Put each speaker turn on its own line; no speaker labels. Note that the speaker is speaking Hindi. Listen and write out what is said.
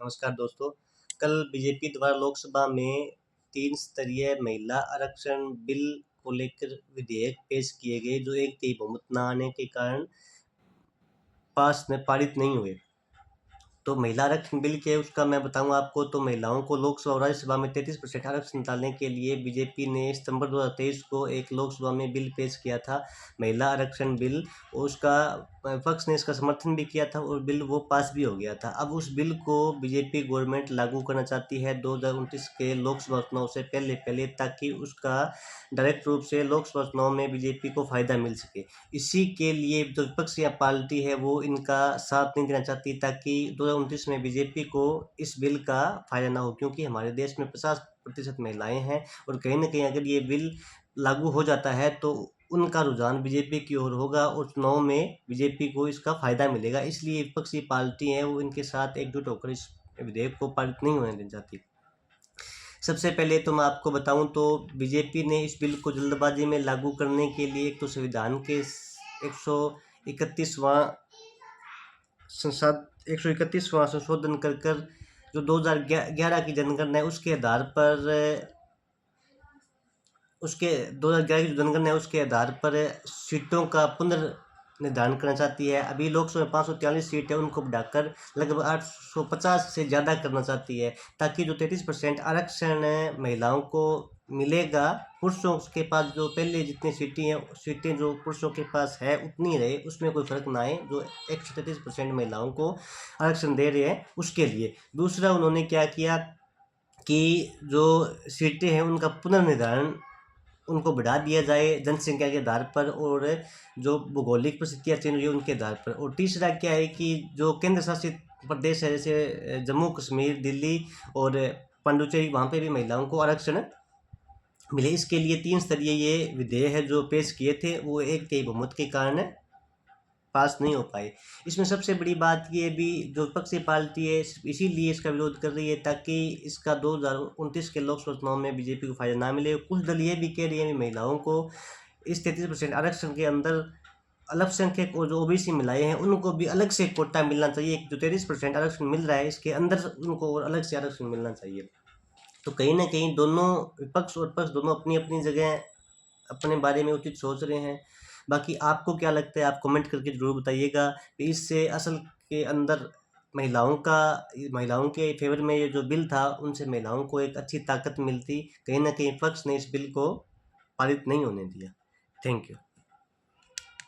नमस्कार दोस्तों। कल बीजेपी द्वारा लोकसभा में 3 स्तरीय महिला आरक्षण बिल को लेकर विधेयक पेश किए गए, जो एक तिहाई बहुमत न आने के कारण पारित नहीं हुए। तो महिला आरक्षण बिल क्या है उसका मैं बताऊँ आपको। तो महिलाओं को लोकसभा और राज्यसभा में 33% आरक्षण निकालने के लिए बीजेपी ने सितंबर 2023 को एक लोकसभा में बिल पेश किया था, महिला आरक्षण बिल। उसका विपक्ष ने इसका समर्थन भी किया था और बिल वो पास भी हो गया था। अब उस बिल को बीजेपी गवर्नमेंट लागू करना चाहती है 2029 के लोकसभा चुनाव से पहले, ताकि उसका डायरेक्ट रूप से लोकसभा चुनाव में बीजेपी को फ़ायदा मिल सके। इसी के लिए जो विपक्षी पार्टी है वो इनका साथ नहीं देना चाहती, ताकि 2029 में बीजेपी को इस बिल का फ़ायदा ना हो, क्योंकि हमारे देश में 50% महिलाएं हैं और कहीं न कहीं अगर ये बिल लागू हो जाता है तो उनका रुझान बीजेपी की ओर होगा और चुनाव में बीजेपी को इसका फ़ायदा मिलेगा। इसलिए विपक्षी पार्टी हैं वो इनके साथ एकजुट होकर इस विधेयक को पारित नहीं होने देना चाहती। सबसे पहले तो मैं आपको बताऊं तो बीजेपी ने इस बिल को जल्दबाजी में लागू करने के लिए एक तो संविधान के 131वां संशोधन कर जो 2011 की जनगणना है उसके आधार पर उसके आधार पर सीटों का पुनर्निर्धारण करना चाहती है। अभी लोकसभा में 543 सीट है, उनको बढ़ाकर लगभग 850 से ज़्यादा करना चाहती है, ताकि जो 33% आरक्षण महिलाओं को मिलेगा, पुरुषों के पास जो पहले जितनी सीटें जो पुरुषों के पास है उतनी रहे, उसमें कोई फर्क ना आए। जो 133% महिलाओं को आरक्षण दे रहे हैं उसके लिए। दूसरा उन्होंने क्या किया कि जो सीटें हैं उनका पुनर्निर्धारण उनको बढ़ा दिया जाए जनसंख्या के आधार पर और जो भौगोलिक परिस्थितियाँ चेंज हुई है उनके आधार पर। और तीसरा क्या है कि जो केंद्र शासित प्रदेश है जैसे जम्मू कश्मीर, दिल्ली और पुडुचेरी, वहाँ पे भी महिलाओं को आरक्षण मिले। इसके लिए 3 स्तरीय ये विधेयक है जो पेश किए थे, वो एक तिहाई बहुमत के कारण पास नहीं हो पाए। इसमें सबसे बड़ी बात ये भी जो विपक्षी पार्टी है इसीलिए इसका विरोध कर रही है, ताकि इसका 2029 के लोकसभा चुनाव में बीजेपी को फायदा ना मिले। कुछ दल ये भी कह रही है महिलाओं को इस 33% आरक्षण के अंदर अल्पसंख्यक और जो ओबीसी महिलाएं हैं उनको भी अलग से कोटा मिलना चाहिए। जो 33% आरक्षण मिल रहा है इसके अंदर उनको और अलग से आरक्षण मिलना चाहिए। तो कहीं ना कहीं दोनों विपक्ष और पक्ष दोनों अपनी अपनी जगह अपने बारे में उचित सोच रहे हैं। बाकी आपको क्या लगता है आप कमेंट करके ज़रूर बताइएगा कि इससे असल के अंदर महिलाओं के फेवर में ये जो बिल था उनसे महिलाओं को एक अच्छी ताकत मिलती। कहीं ना कहीं पक्ष ने इस बिल को पारित नहीं होने दिया। Thank you.